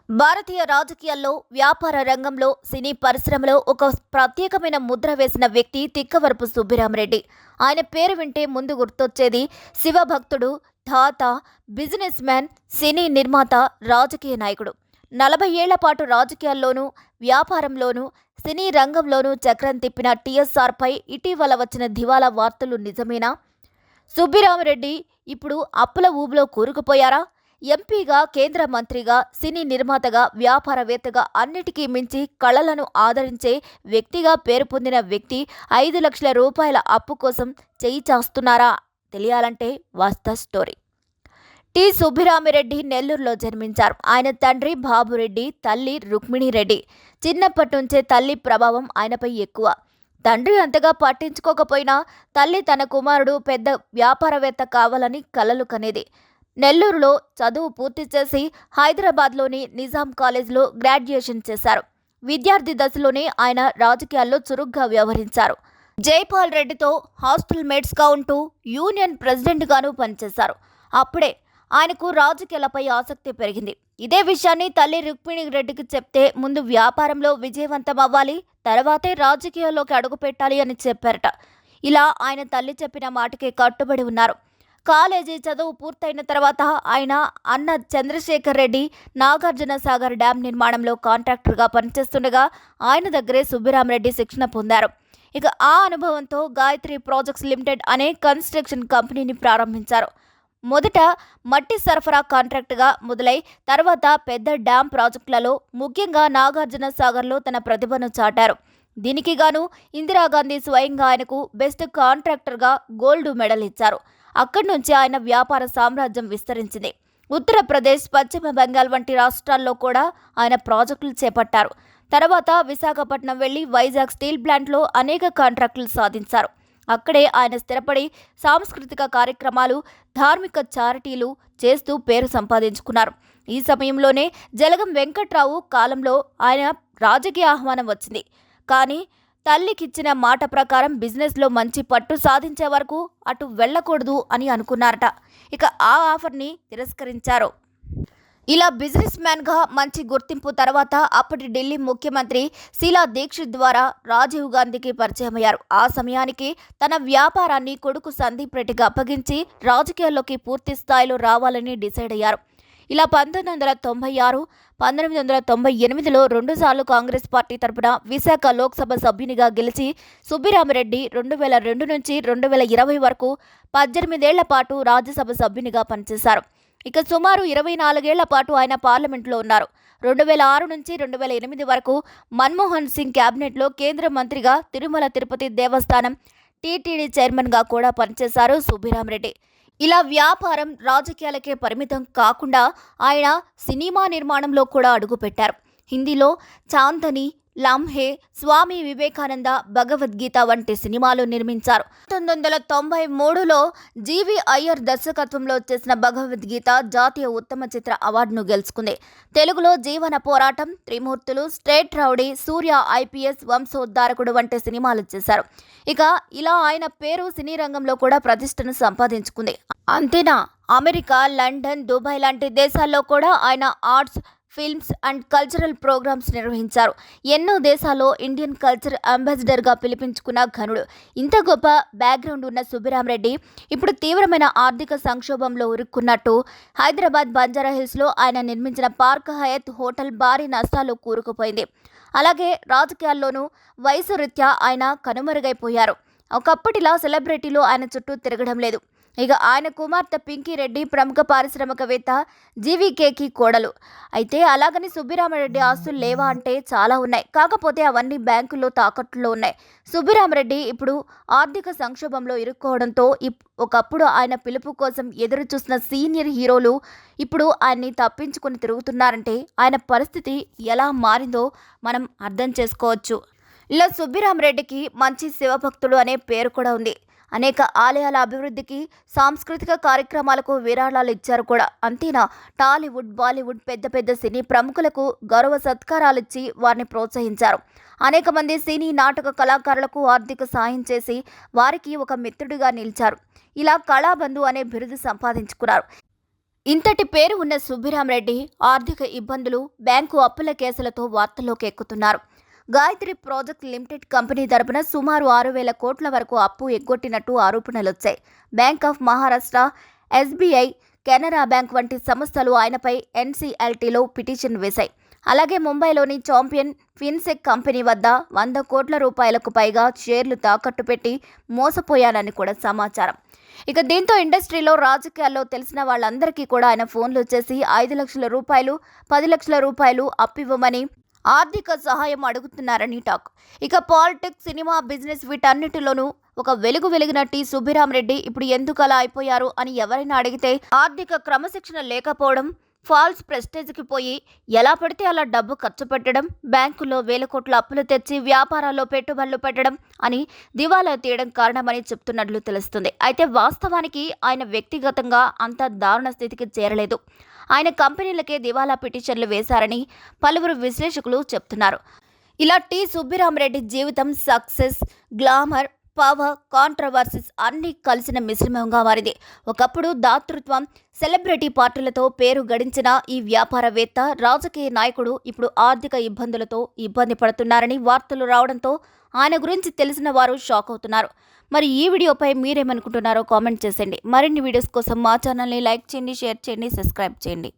భారతీయ రాజకీయాల్లో, వ్యాపార రంగంలో, సినీ పరిశ్రమలో ఒక ప్రత్యేకమైన ముద్ర వేసిన వ్యక్తి తిక్కవరపు సుబ్బిరామిరెడ్డి. ఆయన పేరు వింటే ముందు గుర్తొచ్చేది శివభక్తుడు, తాత, బిజినెస్ మ్యాన్, సినీ నిర్మాత, రాజకీయ నాయకుడు. 40 ఏళ్ల పాటు రాజకీయాల్లోనూ, వ్యాపారంలోనూ, సినీ రంగంలోనూ చక్రం తిప్పిన టీఎస్ఆర్పై ఇటీవల వచ్చిన దివాలా వార్తలు నిజమేనా? సుబ్బిరామిరెడ్డి ఇప్పుడు అప్పుల ఊబిలో కూరుకుపోయారా? ఎంపీగా, కేంద్ర మంత్రిగా, సినీ నిర్మాతగా, వ్యాపారవేత్తగా అన్నిటికీ మించి కళలను ఆదరించే వ్యక్తిగా పేరు పొందిన వ్యక్తి 5 లక్షల రూపాయల అప్పు కోసం చేయి చాస్తున్నారా? తెలియాలంటే వాస్తా స్టోరీ. టి. సుబ్బిరామిరెడ్డి నెల్లూరులో జన్మించారు. ఆయన తండ్రి బాబురెడ్డి, తల్లి రుక్మిణిరెడ్డి. చిన్నప్పటి నుంచే తల్లి ప్రభావం ఆయనపై ఎక్కువ. తండ్రి అంతగా పట్టించుకోకపోయినా తల్లి తన కుమారుడు పెద్ద వ్యాపారవేత్త కావాలని కలలు కనేది. నెల్లూరులో చదువు పూర్తి చేసి హైదరాబాద్లోని నిజాం కాలేజ్లో గ్రాడ్యుయేషన్ చేశారు. విద్యార్థి దశలోనే ఆయన రాజకీయాల్లో చురుగ్గా వ్యవహరించారు. జైపాల్ రెడ్డితో హాస్టల్ మేట్స్గా ఉంటూ యూనియన్ ప్రెసిడెంట్గానూ పనిచేశారు. అప్పుడే ఆయనకు రాజకీయాలపై ఆసక్తి పెరిగింది. ఇదే విషయాన్ని తల్లి రుక్మిణిరెడ్డికి చెప్తే ముందు వ్యాపారంలో విజయవంతం అవ్వాలి, తర్వాతే రాజకీయాల్లోకి అడుగుపెట్టాలి అని చెప్పారట. ఇలా ఆయన తల్లి చెప్పిన మాటకే కట్టుబడి ఉన్నారు. కాలేజీ చదువు పూర్తయిన తర్వాత ఆయన అన్న చంద్రశేఖర్ రెడ్డి నాగార్జున సాగర్ డ్యాం నిర్మాణంలో కాంట్రాక్టర్గా పనిచేస్తుండగా ఆయన దగ్గరే సుబ్బిరామిరెడ్డి శిక్షణ పొందారు. ఇక ఆ అనుభవంతో గాయత్రి ప్రాజెక్ట్స్ లిమిటెడ్ అనే కన్స్ట్రక్షన్ కంపెనీని ప్రారంభించారు. మొదట మట్టి సరఫరా కాంట్రాక్టుగా మొదలై తర్వాత పెద్ద డ్యాం ప్రాజెక్టులలో, ముఖ్యంగా నాగార్జున సాగర్లో తన ప్రతిభను చాటారు. దీనికి గాను ఇందిరాగాంధీ స్వయంగా ఆయనకు బెస్ట్ కాంట్రాక్టర్గా గోల్డ్ మెడల్ ఇచ్చారు. అక్కడి నుంచి ఆయన వ్యాపార సామ్రాజ్యం విస్తరించింది. ఉత్తరప్రదేశ్, పశ్చిమ బెంగాల్ వంటి రాష్ట్రాల్లో కూడా ఆయన ప్రాజెక్టులు చేపట్టారు. తర్వాత విశాఖపట్నం వెళ్లి వైజాగ్ స్టీల్ ప్లాంట్లో అనేక కాంట్రాక్టులు సాధించారు. అక్కడే ఆయన స్థిరపడి సాంస్కృతిక కార్యక్రమాలు, ధార్మిక చారిటీలు చేస్తూ పేరు సంపాదించుకున్నారు. ఈ సమయంలోనే జలగం వెంకట్రావు కాలంలో ఆయన రాజకీయ ఆహ్వానం వచ్చింది. కానీ తల్లికిచ్చిన మాట ప్రకారం బిజినెస్లో మంచి పట్టు సాధించే వరకు అటు వెళ్ళకూడదు అని అనుకున్నారట. ఇక ఆ ఆఫర్ని తిరస్కరించారు. ఇలా బిజినెస్ మ్యాన్గా మంచి గుర్తింపు తర్వాత అప్పటి ఢిల్లీ ముఖ్యమంత్రి శీలా దీక్షిత్ ద్వారా రాజీవ్ గాంధీకి పరిచయమయ్యారు. ఆ సమయానికి తన వ్యాపారాన్ని కొడుకు సందీప్ రెడ్డికి అప్పగించి రాజకీయాల్లోకి పూర్తి స్థాయిలో రావాలని డిసైడ్ అయ్యారు. ఇలా 1996, 1998లో 2 సార్లు కాంగ్రెస్ పార్టీ తరపున విశాఖ లోక్సభ సభ్యునిగా గెలిచి సుబ్బిరామిరెడ్డి 2002 నుంచి 2020 వరకు 18 ఏళ్ల పాటు రాజ్యసభ సభ్యునిగా పనిచేశారు. ఇక సుమారు 24 ఏళ్ల పాటు ఆయన పార్లమెంట్లో ఉన్నారు. 2006 నుంచి 2008 వరకు మన్మోహన్ సింగ్ క్యాబినెట్లో కేంద్ర మంత్రిగా, తిరుమల తిరుపతి దేవస్థానం టీటీడీ చైర్మన్గా కూడా పనిచేశారు సుబ్బిరామిరెడ్డి. ఇలా వ్యాపారం, రాజకీయాలకే పరిమితం కాకుండా ఆయన సినిమా నిర్మాణంలో కూడా అడుగుపెట్టారు. హిందీలో చాందనీ, లంహే, స్వామి వివేకానంద, భగవద్గీత వంటి సినిమాలు నిర్మించారు. 1993లో జీవి అయ్యర్ దర్శకత్వంలో చేసిన భగవద్గీత జాతీయ ఉత్తమ చిత్ర అవార్డును గెలుచుకుంది. తెలుగులో జీవన పోరాటం, త్రిమూర్తులు, స్టేట్ రౌడీ, సూర్య ఐపీఎస్, వంశోద్ధారకుడు వంటి సినిమాలు చేశారు. ఇక ఇలా ఆయన పేరు సినీ రంగంలో కూడా ప్రతిష్టను సంపాదించుకుంది. అంతేనా, అమెరికా, లండన్, దుబాయ్ లాంటి దేశాల్లో కూడా ఆయన arts, films and cultural programmes నిర్వహించారు. ఎన్నో దేశాల్లో ఇండియన్ కల్చర్ అంబాసిడర్గా పిలిపించుకున్న ఘనుడు. ఇంత గొప్ప బ్యాక్గ్రౌండ్ ఉన్న సుబ్బిరామిరెడ్డి ఇప్పుడు తీవ్రమైన ఆర్థిక సంక్షోభంలో ఇరుక్కున్నట్టు హైదరాబాద్ బంజారాహిల్స్లో ఆయన నిర్మించిన పార్క్ హయత్ హోటల్ భారీ నష్టాలు కూరుకుపోయింది. అలాగే రాజకీయాల్లోనూ వయసు రీత్యా ఆయన కనుమరుగైపోయారు. ఒకప్పటిలా సెలబ్రిటీలు ఆయన చుట్టూ తిరగడం లేదు. ఇక ఆయన కుమార్తె పింకీ రెడ్డి ప్రముఖ పారిశ్రామికవేత్త జీవీకేకి కోడలు. అయితే అలాగని సుబ్బిరామిరెడ్డి ఆస్తులు లేవా అంటే చాలా ఉన్నాయి. కాకపోతే అవన్నీ బ్యాంకుల్లో తాకట్టులో ఉన్నాయి. సుబ్బిరామిరెడ్డి ఇప్పుడు ఆర్థిక సంక్షోభంలో ఇరుక్కోవడంతో ఒకప్పుడు ఆయన పిలుపు కోసం ఎదురు చూసిన సీనియర్ హీరోలు ఇప్పుడు ఆయన్ని తప్పించుకొని తిరుగుతున్నారంటే ఆయన పరిస్థితి ఎలా మారిందో మనం అర్థం చేసుకోవచ్చు. ఇలా సుబ్బిరామిరెడ్డికి మంచి శివభక్తుడు అనే పేరు కూడా ఉంది. అనేక ఆలయాల అభివృద్ధికి, సాంస్కృతిక కార్యక్రమాలకు విరాళాలు ఇచ్చారు కూడా. అంతేనా, టాలీవుడ్, బాలీవుడ్ పెద్ద పెద్ద సినీ ప్రముఖులకు గౌరవ సత్కారాలిచ్చి వారిని ప్రోత్సహించారు. అనేక మంది సినీ నాటక కళాకారులకు ఆర్థిక సాయం చేసి వారికి ఒక మిత్రుడిగా నిలిచారు. ఇలా కళాబంధు అనే బిరుదు సంపాదించుకున్నారు. ఇంతటి పేరు ఉన్న సుబ్బిరామరెడ్డి ఆర్థిక ఇబ్బందులు, బ్యాంకు అప్పుల కేసులతో వార్తల్లోకి ఎక్కుతున్నారు. గాయత్రి ప్రాజెక్ట్ లిమిటెడ్ కంపెనీ తరపున సుమారు 6,000 కోట్ల వరకు అప్పు ఎగ్గొట్టినట్టు ఆరోపణలొచ్చాయి. Bank of Maharashtra, SBI, Canara bank వంటి సంస్థలు ఆయనపై ఎన్సీఎల్టీలో పిటిషన్ వేశాయి. అలాగే ముంబైలోని చాంపియన్ ఫిన్సెక్ కంపెనీ వద్ద 100 కోట్ల రూపాయలకు పైగా షేర్లు తాకట్టు పెట్టి మోసపోయానని కూడా సమాచారం. ఇక దీంతో ఇండస్ట్రీలో, రాజకీయాల్లో తెలిసిన వాళ్ళందరికీ కూడా ఆయన ఫోన్లు చేసి 5 లక్షల రూపాయలు, 10 లక్షల రూపాయలు అప్పివ్వమని ఆర్థిక సహాయం అడుగుతున్నారని టాక్. ఇక పాలిటిక్స్, సినిమా, బిజినెస్ వీటన్నిటిలోనూ ఒక వెలిగిన టి సుబ్బిరామరెడ్డి ఇప్పుడు ఎందుకు అలా అయిపోయారు అని ఎవరైనా అడిగితే ఆర్థిక క్రమశిక్షణ లేకపోవడం, ఫాల్స్ ప్రెస్టేజ్కి పోయి ఎలా పడితే అలా డబ్బు ఖర్చు పెట్టడం, బ్యాంకుల్లో 1,000 కోట్ల అప్పులు తెచ్చి వ్యాపారాల్లో పెట్టుబడులు పెట్టడం అని దివాలా తీయడం కారణమని చెప్తున్నట్లు తెలుస్తుంది. అయితే వాస్తవానికి ఆయన వ్యక్తిగతంగా అంత దారుణ స్థితికి చేరలేదు. ఆయన కంపెనీలకే దివాలా పిటిషన్లు వేశారని పలువురు విశ్లేషకులు చెప్తున్నారు. ఇలా టి సుబ్బిరామరెడ్డి జీవితం సక్సెస్, గ్లామర్, పవర్, కాంట్రవర్సీస్ అన్నీ కలిసిన మిశ్రమంగా మారింది. ఒకప్పుడు దాతృత్వం, సెలబ్రిటీ పార్టీలతో పేరు గడించిన ఈ వ్యాపారవేత్త, రాజకీయ నాయకుడు ఇప్పుడు ఆర్థిక ఇబ్బందులతో ఇబ్బంది పడుతున్నారని వార్తలు రావడంతో ఆయన గురించి తెలిసిన వారు షాక్ అవుతున్నారు. మరి ఈ వీడియోపై మీరేమనుకుంటున్నారో కామెంట్ చేసేయండి. మరిన్ని వీడియోస్ కోసం మా ఛానల్ని లైక్ చేయండి, షేర్ చేయండి, సబ్స్క్రైబ్ చేయండి.